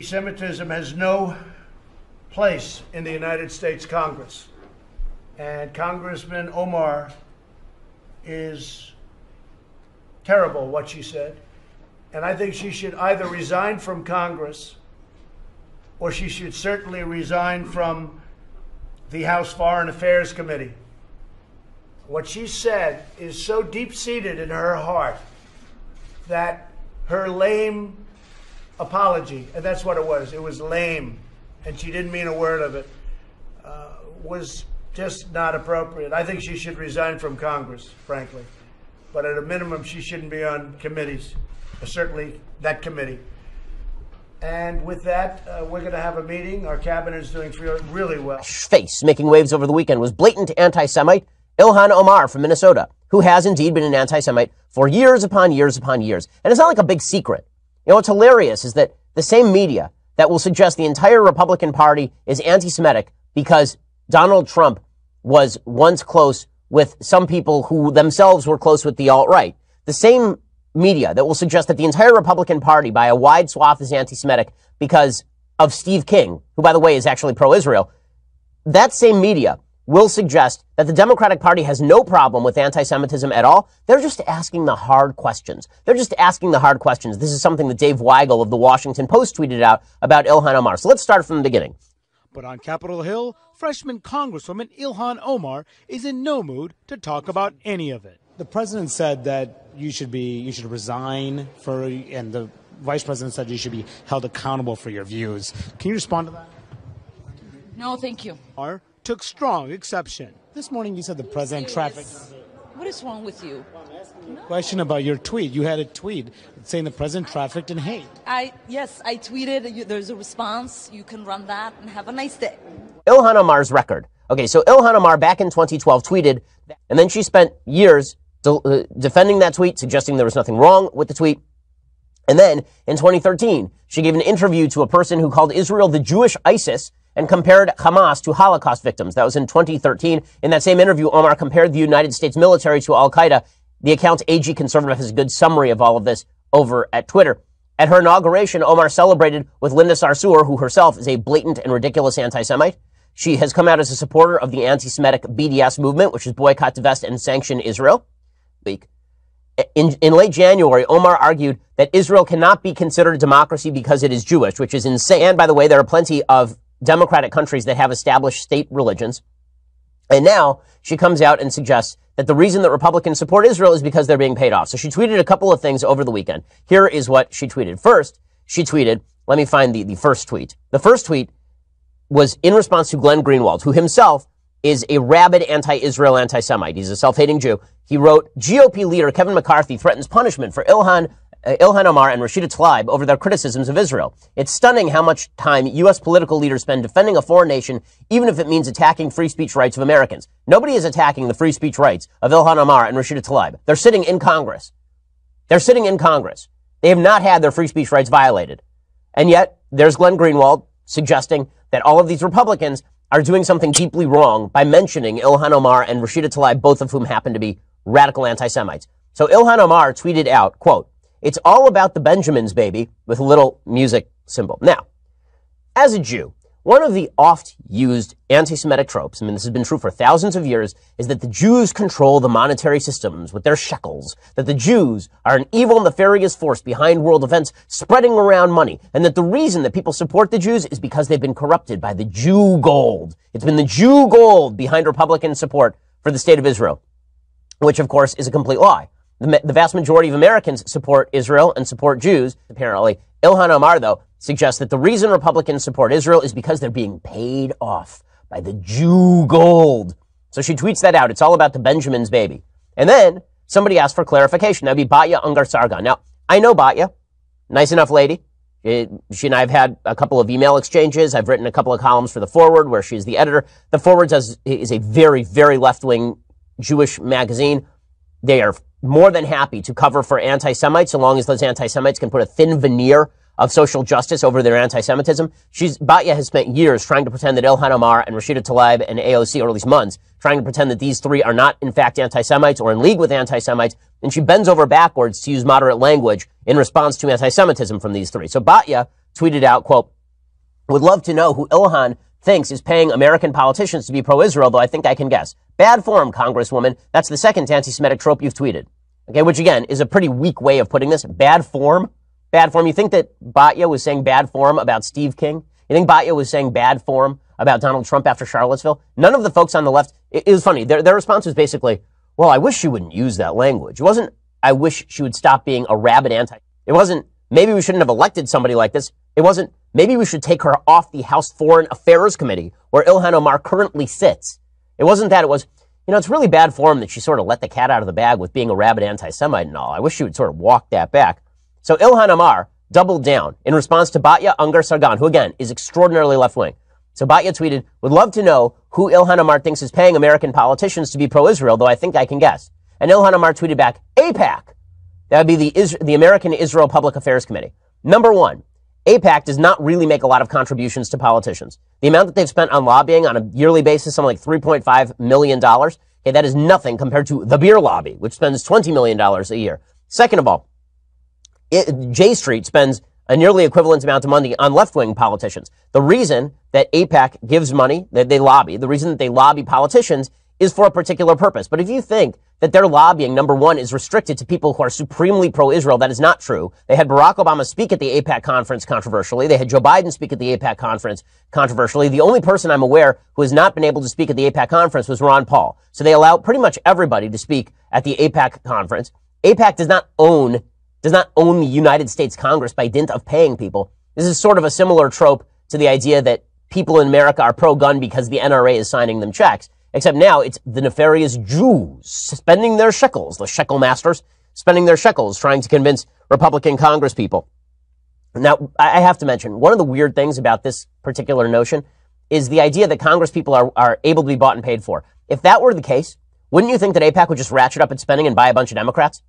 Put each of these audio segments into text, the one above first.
Anti-Semitism has no place in the United States Congress. And Congressman Omar is terrible, what she said. And I think she should either resign from Congress or she should certainly resign from the House Foreign Affairs Committee. What she said is so deep-seated in her heart that her lame apology, and that's what it was lame, and she didn't mean a word of it, was just not appropriate. I think she should resign from Congress, frankly. But at a minimum, she shouldn't be on committees, certainly that committee. And with that, we're going to have a meeting. Our cabinet is doing really well. Face making waves over the weekend was blatant anti-Semite Ilhan Omar from Minnesota, who has indeed been an anti-Semite for years upon years upon years. And it's not like a big secret. You know, what's hilarious is that the same media that will suggest the entire Republican Party is anti-Semitic because Donald Trump was once close with some people who themselves were close with the alt-right. The same media that will suggest that the entire Republican Party by a wide swath is anti-Semitic because of Steve King, who, by the way, is actually pro-Israel. That same media will suggest that the Democratic Party has no problem with anti-Semitism at all. They're just asking the hard questions. They're just asking the hard questions. This is something that Dave Weigel of the Washington Post tweeted out about Ilhan Omar. So let's start from the beginning. But on Capitol Hill, freshman Congresswoman Ilhan Omar is in no mood to talk about any of it. The president said that you should resign and the vice president said you should be held accountable for your views. Can you respond to that? No, thank you. Omar took strong exception. This morning you said the president trafficked. What is wrong with you? Question about your tweet. You had a tweet saying the president trafficked in hate. Yes, I tweeted. There's a response. You can run that and have a nice day. Ilhan Omar's record. Okay, so Ilhan Omar back in 2012 tweeted, and then she spent years defending that tweet, suggesting there was nothing wrong with the tweet. And then in 2013, she gave an interview to a person who called Israel the Jewish ISIS and compared Hamas to Holocaust victims. That was in 2013. In that same interview, Omar compared the United States military to Al-Qaeda. The account AG Conservative has a good summary of all of this over at Twitter. At her inauguration, Omar celebrated with Linda Sarsour, who herself is a blatant and ridiculous anti-Semite. She has come out as a supporter of the anti-Semitic BDS movement, which is boycott, divest, and sanction Israel. In late January, Omar argued that Israel cannot be considered a democracy because it is Jewish, which is insane. And by the way, there are plenty of democratic countries that have established state religions. And now she comes out and suggests that the reason that Republicans support Israel is because they're being paid off. So she tweeted a couple of things over the weekend. Here is what she tweeted. First, she tweeted, let me find the first tweet. The first tweet was in response to Glenn Greenwald, who himself is a rabid anti-Israel anti-Semite. He's a self-hating Jew. He wrote, GOP leader Kevin McCarthy threatens punishment for Ilhan Omar and Rashida Tlaib over their criticisms of Israel. It's stunning how much time U.S. political leaders spend defending a foreign nation, even if it means attacking free speech rights of Americans. Nobody is attacking the free speech rights of Ilhan Omar and Rashida Tlaib. They're sitting in Congress. They're sitting in Congress. They have not had their free speech rights violated. And yet, there's Glenn Greenwald suggesting that all of these Republicans are doing something deeply wrong by mentioning Ilhan Omar and Rashida Tlaib, both of whom happen to be radical anti-Semites. So Ilhan Omar tweeted out, quote, "It's all about the Benjamins, baby," with a little music symbol. Now, as a Jew, one of the oft-used anti-Semitic tropes, I mean, this has been true for thousands of years, is that the Jews control the monetary systems with their shekels, that the Jews are an evil, nefarious force behind world events spreading around money, and that the reason that people support the Jews is because they've been corrupted by the Jew gold. It's been the Jew gold behind Republican support for the state of Israel, which, of course, is a complete lie. The vast majority of Americans support Israel and support Jews, apparently. Ilhan Omar, though, suggests that the reason Republicans support Israel is because they're being paid off by the Jew gold. So she tweets that out. It's all about the Benjamins, baby. And then somebody asked for clarification. That'd be Batya Ungar Sargon. Now, I know Batya. Nice enough lady. She and I have had a couple of email exchanges. I've written a couple of columns for The Forward, where she's the editor. The Forward is a very, very left-wing Jewish magazine. They are more than happy to cover for anti-Semites, so long as those anti-Semites can put a thin veneer of social justice over their anti-Semitism. Batya has spent years trying to pretend that Ilhan Omar and Rashida Tlaib and AOC, or at least months, trying to pretend that these three are not, in fact, anti-Semites or in league with anti-Semites, and she bends over backwards to use moderate language in response to anti-Semitism from these three. So Batya tweeted out, quote, would love to know who Ilhan thinks is paying American politicians to be pro-Israel, though I think I can guess. Bad form, Congresswoman. That's the second anti-Semitic trope you've tweeted. Okay, which again is a pretty weak way of putting this. Bad form. Bad form. You think that Batya was saying bad form about Steve King? You think Batya was saying bad form about Donald Trump after Charlottesville? None of the folks on the left, it was funny. Their response was basically, well, I wish she wouldn't use that language. It wasn't, I wish she would stop being a rabid anti. It wasn't, maybe we shouldn't have elected somebody like this. It wasn't, maybe we should take her off the House Foreign Affairs Committee where Ilhan Omar currently sits. It wasn't that. It was, it's really bad form that she sort of let the cat out of the bag with being a rabid anti-Semite and all. I wish she would sort of walk that back. So Ilhan Omar doubled down in response to Batya Ungar-Sargon, who again is extraordinarily left-wing. So Batya tweeted, would love to know who Ilhan Omar thinks is paying American politicians to be pro-Israel, though I think I can guess. And Ilhan Omar tweeted back, AIPAC. That would be the American Israel Public Affairs Committee. Number one, AIPAC does not really make a lot of contributions to politicians. The amount that they've spent on lobbying on a yearly basis, something like $3.5 million, okay, that is nothing compared to the beer lobby, which spends $20 million a year. Second of all, J Street spends a nearly equivalent amount of money on left-wing politicians. The reason that AIPAC gives money, that they lobby, the reason that they lobby politicians is for a particular purpose. But if you think that their lobbying, number one, is restricted to people who are supremely pro-Israel, that is not true. They had Barack Obama speak at the AIPAC conference controversially. They had Joe Biden speak at the AIPAC conference controversially. The only person I'm aware who has not been able to speak at the AIPAC conference was Ron Paul. So they allow pretty much everybody to speak at the AIPAC conference. AIPAC does not own the United States Congress by dint of paying people. This is sort of a similar trope to the idea that people in America are pro-gun because the NRA is signing them checks. Except now it's the nefarious Jews spending their shekels, the shekel masters spending their shekels trying to convince Republican Congress people. Now, I have to mention, one of the weird things about this particular notion is the idea that Congress people are able to be bought and paid for. If that were the case, wouldn't you think that AIPAC would just ratchet up its spending and buy a bunch of Democrats?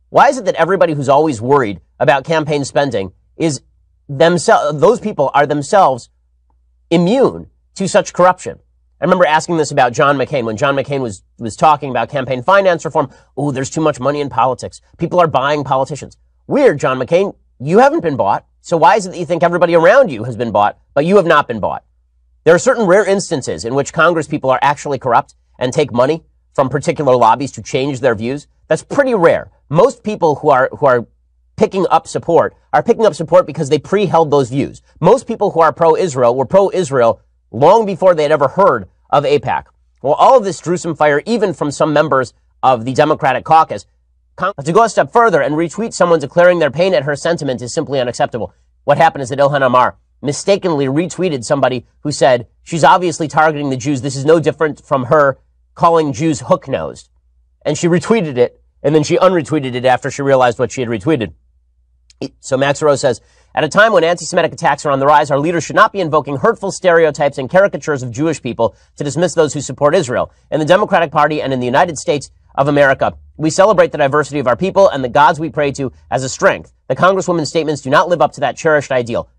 Why is it that everybody who's always worried about campaign spending is those people are themselves immune to such corruption? I remember asking this about John McCain when John McCain was talking about campaign finance reform. Oh, there's too much money in politics. People are buying politicians. Weird, John McCain. You haven't been bought. So why is it that you think everybody around you has been bought, but you have not been bought? There are certain rare instances in which Congress people are actually corrupt and take money from particular lobbies to change their views. That's pretty rare. Most people who are picking up support are picking up support because they pre-held those views. Most people who are pro-Israel were pro-Israel long before they had ever heard of AIPAC. Well, all of this drew some fire even from some members of the Democratic caucus. To go a step further and retweet someone declaring their pain at her sentiment is simply unacceptable. What happened is that Ilhan Omar mistakenly retweeted somebody who said, she's obviously targeting the Jews. This is no different from her calling Jews hook-nosed. And she retweeted it, and then she unretweeted it after she realized what she had retweeted. So Max Rose says, at a time when anti-Semitic attacks are on the rise, our leaders should not be invoking hurtful stereotypes and caricatures of Jewish people to dismiss those who support Israel. In the Democratic Party and in the United States of America, we celebrate the diversity of our people and the gods we pray to as a strength. The Congresswoman's statements do not live up to that cherished ideal.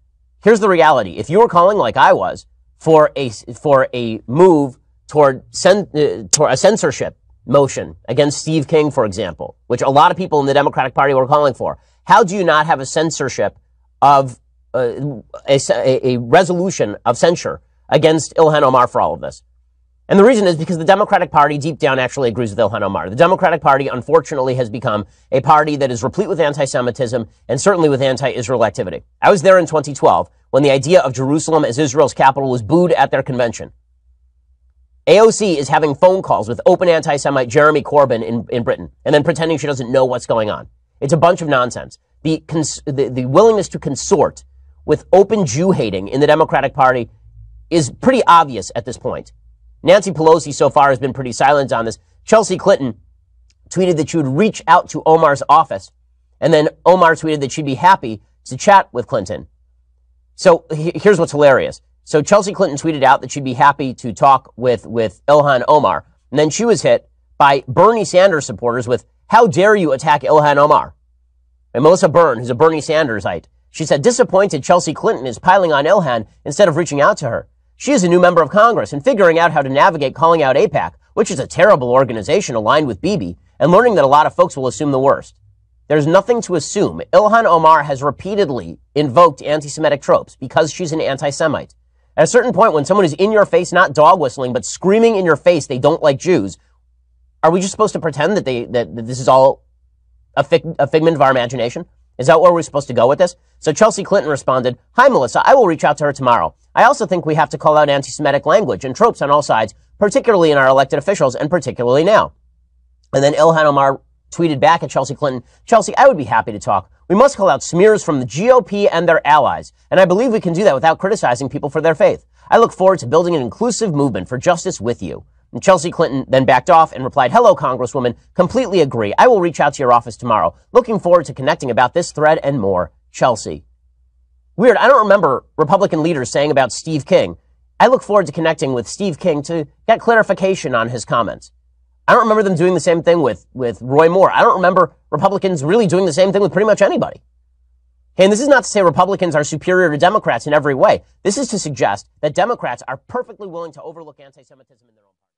Here's the reality. If you were calling, like I was, for a move toward a censorship motion against Steve King, for example, which a lot of people in the Democratic Party were calling for, how do you not have a censorship of a resolution of censure against Ilhan Omar for all of this? And the reason is because the Democratic Party deep down actually agrees with Ilhan Omar. The Democratic Party, unfortunately, has become a party that is replete with anti-Semitism and certainly with anti-Israel activity. I was there in 2012 when the idea of Jerusalem as Israel's capital was booed at their convention. AOC is having phone calls with open anti-Semite Jeremy Corbyn in Britain and then pretending she doesn't know what's going on. It's a bunch of nonsense. The willingness to consort with open Jew hating in the Democratic Party is pretty obvious at this point. Nancy Pelosi so far has been pretty silent on this. Chelsea Clinton tweeted that she would reach out to Omar's office, and then Omar tweeted that she'd be happy to chat with Clinton. So here's what's hilarious. So Chelsea Clinton tweeted out that she'd be happy to talk with Ilhan Omar, and then she was hit by Bernie Sanders supporters with, how dare you attack Ilhan Omar? And Melissa Byrne, who's a Bernie Sandersite, she said, disappointed Chelsea Clinton is piling on Ilhan instead of reaching out to her. She is a new member of Congress and figuring out how to navigate calling out AIPAC, which is a terrible organization aligned with Bibi, and learning that a lot of folks will assume the worst. There's nothing to assume. Ilhan Omar has repeatedly invoked anti-Semitic tropes because she's an anti-Semite. At a certain point, when someone is in your face, not dog whistling, but screaming in your face they don't like Jews, are we just supposed to pretend that that this is all a figment of our imagination? Is that where we're supposed to go with this? So Chelsea Clinton responded, "Hi, Melissa. I will reach out to her tomorrow. I also think we have to call out anti-Semitic language and tropes on all sides, particularly in our elected officials and particularly now." And then Ilhan Omar tweeted back at Chelsea Clinton, "Chelsea, I would be happy to talk. We must call out smears from the GOP and their allies, and I believe we can do that without criticizing people for their faith. I look forward to building an inclusive movement for justice with you." And Chelsea Clinton then backed off and replied, "Hello, Congresswoman. Completely agree. I will reach out to your office tomorrow. Looking forward to connecting about this thread and more. Chelsea." Weird. I don't remember Republican leaders saying about Steve King, "I look forward to connecting with Steve King to get clarification on his comments." I don't remember them doing the same thing with Roy Moore. I don't remember Republicans really doing the same thing with pretty much anybody. Okay, and this is not to say Republicans are superior to Democrats in every way. This is to suggest that Democrats are perfectly willing to overlook anti-Semitism in their own party.